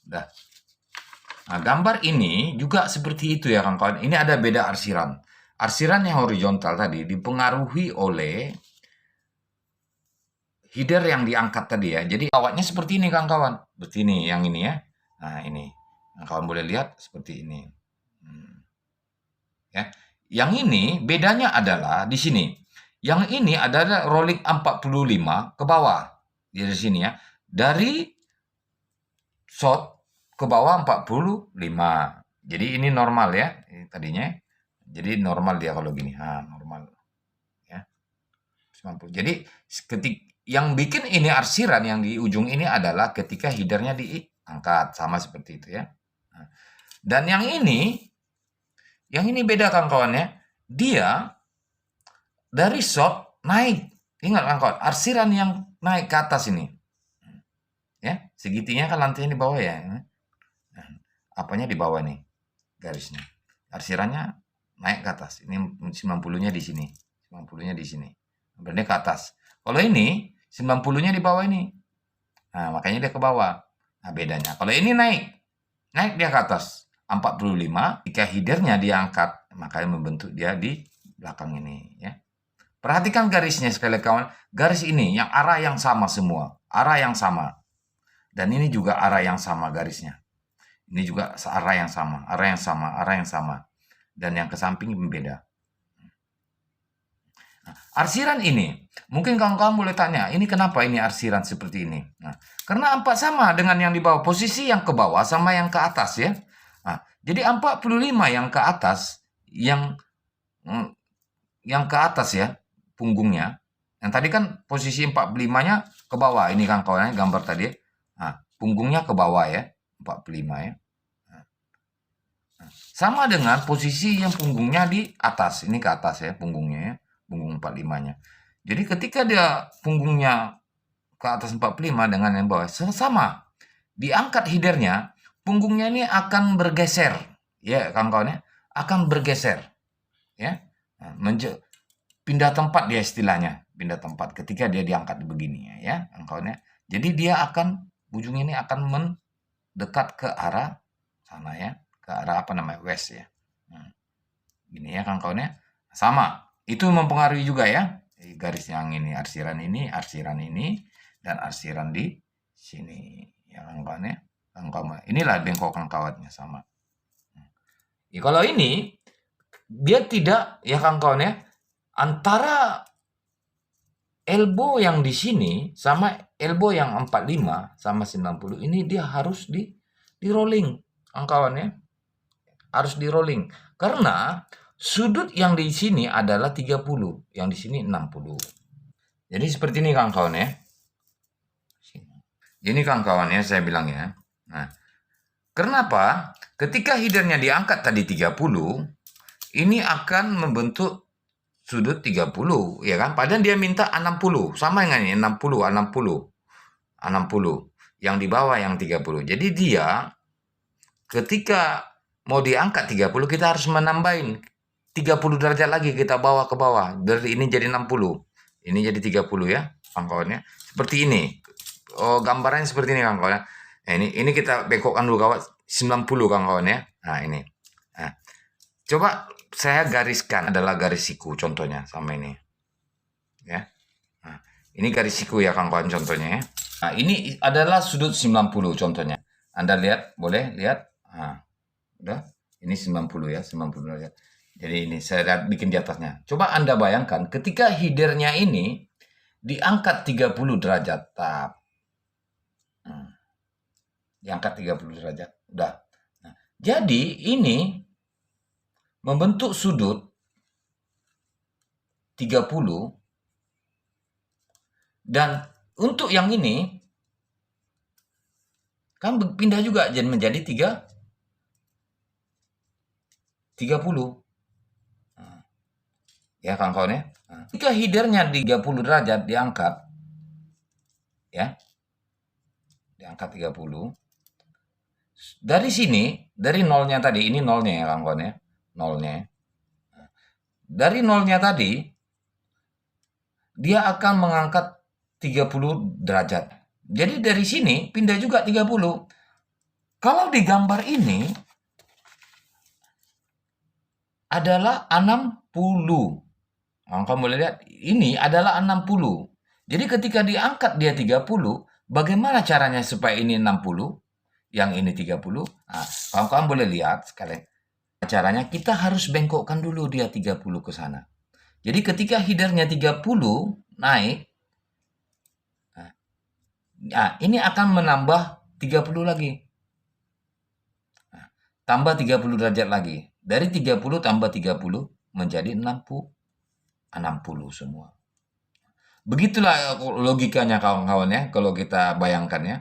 Udah. Nah, gambar ini juga seperti itu ya kawan-kawan. Ini ada beda arsiran. Arsiran yang horizontal tadi dipengaruhi oleh header yang diangkat tadi ya. Jadi kawatnya seperti ini kawan-kawan. Seperti ini yang ini ya. Nah ini. Nah, kawan boleh lihat seperti ini. Ya. Yang ini bedanya adalah di sini. Yang ini adalah rolling 45 ke bawah. Di sini ya. Dari short ke bawah 45. Jadi ini normal ya. Ini tadinya. Jadi normal dia kalau gini. Nah, normal. Ya. 90. Jadi yang bikin ini arsiran yang di ujung ini adalah ketika headernya diangkat. Sama seperti itu ya. Nah, dan yang ini beda kawan-kawan ya. Dia dari short naik. Ingat kawan-kawan, arsiran yang naik ke atas ini. Ya, segitinya kan lantainya di bawah ya. Nah, apanya di bawah nih garisnya. Arsirannya naik ke atas. Ini 90-nya di sini. 90-nya di sini. Berarti ke atas. Kalau ini 90-nya di bawah ini. Nah, makanya dia ke bawah. Nah, bedanya. Kalau ini naik. Naik dia ke atas. 45, jika headernya diangkat, makanya membentuk dia di belakang ini. Ya. Perhatikan garisnya sekali kawan. Garis ini yang arah yang sama semua. Arah yang sama. Dan ini juga arah yang sama garisnya. Ini juga arah yang sama. Arah yang sama. Arah yang sama. Dan yang ke samping berbeda. Nah, arsiran ini, mungkin kawan-kawan boleh tanya, ini kenapa ini arsiran seperti ini? Nah, karena nampak sama dengan yang di bawah. Posisi yang ke bawah sama yang ke atas ya. Nah, jadi 45 yang ke atas, yang ke atas ya, punggungnya. Yang tadi kan posisi 45-nya ke bawah. Ini kan kawannya gambar tadi. Nah, punggungnya ke bawah ya, 45 ya. Nah, sama dengan posisi yang punggungnya di atas. Ini ke atas ya, punggungnya ya. Punggung 45-nya. Jadi ketika dia punggungnya ke atas 45 dengan yang bawah, sama. Diangkat headernya, punggungnya ini akan bergeser. Ya, kawan-kawan ya. Akan bergeser. Ya. Nah, pindah tempat dia istilahnya. Pindah tempat ketika dia diangkat begini ya, kawan-kawan ya. Jadi dia akan, ujung ini akan mendekat ke arah sana ya. Ke arah apa namanya? West ya. Gini ya kawan-kawan ya. Sama. Itu mempengaruhi juga ya. Garis yang ini, arsiran ini, dan arsiran di sini. Ya kawan-kawan ya. Inilah bengkokan kawatnya sama. Ya, kalau ini dia tidak ya kawan-kawan ya, antara elbow yang di sini sama elbow yang 45 sama 90 ini dia harus di rolling kawan-kawan ya. Harus di rolling karena sudut yang di sini adalah 30, yang di sini 60. Jadi seperti ini kawan-kawan ya. Ini kawan-kawan ya saya bilang ya. Nah, kenapa? Ketika headernya diangkat tadi 30, ini akan membentuk sudut 30, ya kan? Padahal dia minta 60, sama dengan ini 60. Yang di bawah yang 30. Jadi dia ketika mau diangkat 30, kita harus menambahin 30 derajat lagi, kita bawa ke bawah. Dari ini jadi 60. Ini jadi 30 ya, kawan-kawannya. Seperti ini. Oh, gambarannya seperti ini kawan-kawan. Nah, ini kita bengkokkan dulu kawan. 90 kawan-kawan ya. Nah, ini. Nah, coba saya gariskan adalah garis siku contohnya sama ini. Ya. Nah, ini garis siku ya kawan-kawan contohnya ya. Nah, ini adalah sudut 90 contohnya. Anda lihat, boleh lihat? Nah, udah. Ini 90 ya, 90 derajat. Jadi ini saya bikin di atasnya. Coba Anda bayangkan ketika headernya ini diangkat 30 derajat. Tap. Diangkat 30 derajat. Udah. Nah, jadi ini membentuk sudut 30 dan untuk yang ini kan pindah juga jadi menjadi 30. Nah, ya kawan-kawan ya. Nah, jika headernya 30 derajat diangkat ya. Diangkat 30. Dari sini, dari nolnya tadi, ini nolnya ya kawan-kawan ya. Nolnya. Nah, dari nolnya tadi dia akan mengangkat 30 derajat. Jadi dari sini pindah juga 30. Kalau di gambar ini adalah 60. Kamu boleh lihat, ini adalah 60. Jadi ketika diangkat dia 30, bagaimana caranya supaya ini 60, yang ini 30? Nah, kamu boleh lihat sekali. Caranya kita harus bengkokkan dulu dia 30 ke sana. Jadi ketika headernya 30 naik, nah, ini akan menambah 30 lagi. Nah, tambah 30 derajat lagi. Dari 30 tambah 30 menjadi 60. 60 semua. Begitulah logikanya kawan-kawan ya, kalau kita bayangkan ya.